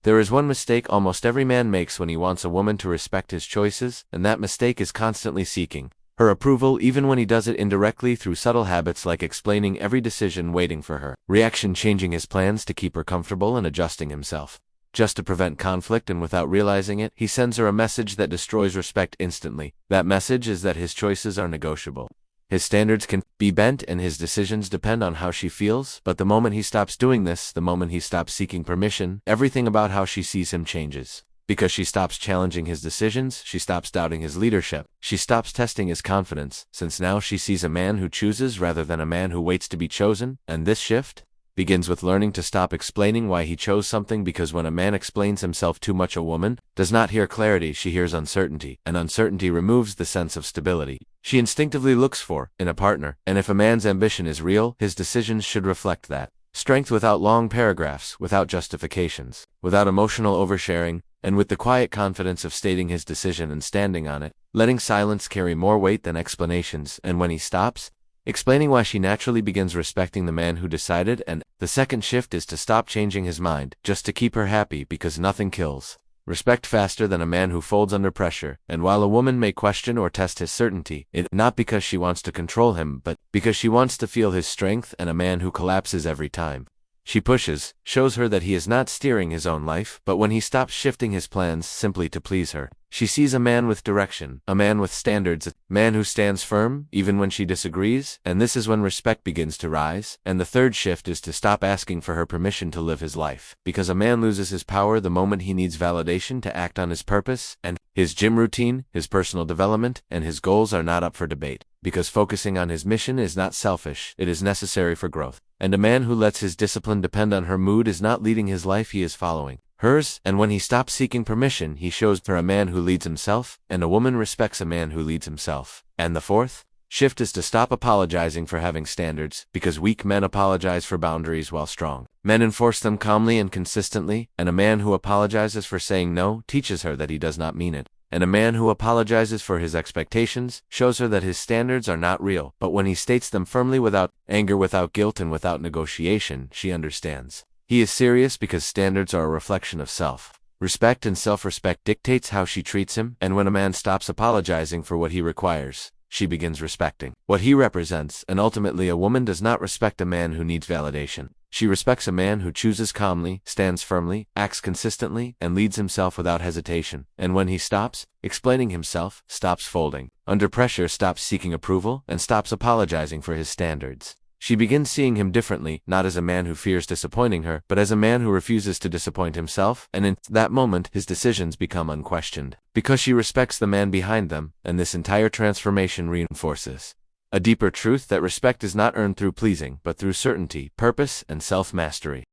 There is one mistake almost every man makes when he wants a woman to respect his choices, and that mistake is constantly seeking her approval, even when he does it indirectly through subtle habits like explaining every decision, waiting for her reaction, changing his plans to keep her comfortable, and adjusting himself just to prevent conflict, and without realizing it, he sends her a message that destroys respect instantly. That message is that his choices are negotiable. His standards can be bent and his decisions depend on how she feels, but the moment he stops doing this, the moment he stops seeking permission, everything about how she sees him changes. Because she stops challenging his decisions, she stops doubting his leadership, she stops testing his confidence, since now she sees a man who chooses rather than a man who waits to be chosen. And this shift begins with learning to stop explaining why he chose something, because when a man explains himself too much, a woman does not hear clarity, she hears uncertainty, and uncertainty removes the sense of stability she instinctively looks for in a partner. And if a man's ambition is real, his decisions should reflect that strength, without long paragraphs, without justifications, without emotional oversharing, and with the quiet confidence of stating his decision and standing on it, letting silence carry more weight than explanations. And when he stops explaining why, she naturally begins respecting the man who decided. And the second shift is to stop changing his mind just to keep her happy, because nothing kills respect faster than a man who folds under pressure. And while a woman may question or test his certainty, it's not because she wants to control him, but because she wants to feel his strength. And a man who collapses every time she pushes shows her that he is not steering his own life. But when he stops shifting his plans simply to please her, she sees a man with direction, a man with standards, a man who stands firm even when she disagrees. And this is when respect begins to rise. And the third shift is to stop asking for her permission to live his life, because a man loses his power the moment he needs validation to act on his purpose. And his gym routine, his personal development, and his goals are not up for debate, because focusing on his mission is not selfish, it is necessary for growth. And a man who lets his discipline depend on her mood is not leading his life, he is following hers. And when he stops seeking permission, he shows her a man who leads himself, and a woman respects a man who leads himself. And the fourth shift is to stop apologizing for having standards, because weak men apologize for boundaries while strong men enforce them calmly and consistently. And a man who apologizes for saying no teaches her that he does not mean it. And a man who apologizes for his expectations shows her that his standards are not real. But when he states them firmly, without anger, without guilt, and without negotiation, she understands he is serious, because standards are a reflection of self-respect, and self-respect dictates how she treats him. And when a man stops apologizing for what he requires, she begins respecting what he represents. And ultimately, a woman does not respect a man who needs validation. She respects a man who chooses calmly, stands firmly, acts consistently, and leads himself without hesitation. And when he stops explaining himself, stops folding under pressure, stops seeking approval, and stops apologizing for his standards, she begins seeing him differently, not as a man who fears disappointing her, but as a man who refuses to disappoint himself. And in that moment, his decisions become unquestioned, because she respects the man behind them. And this entire transformation reinforces a deeper truth, that respect is not earned through pleasing, but through certainty, purpose, and self-mastery.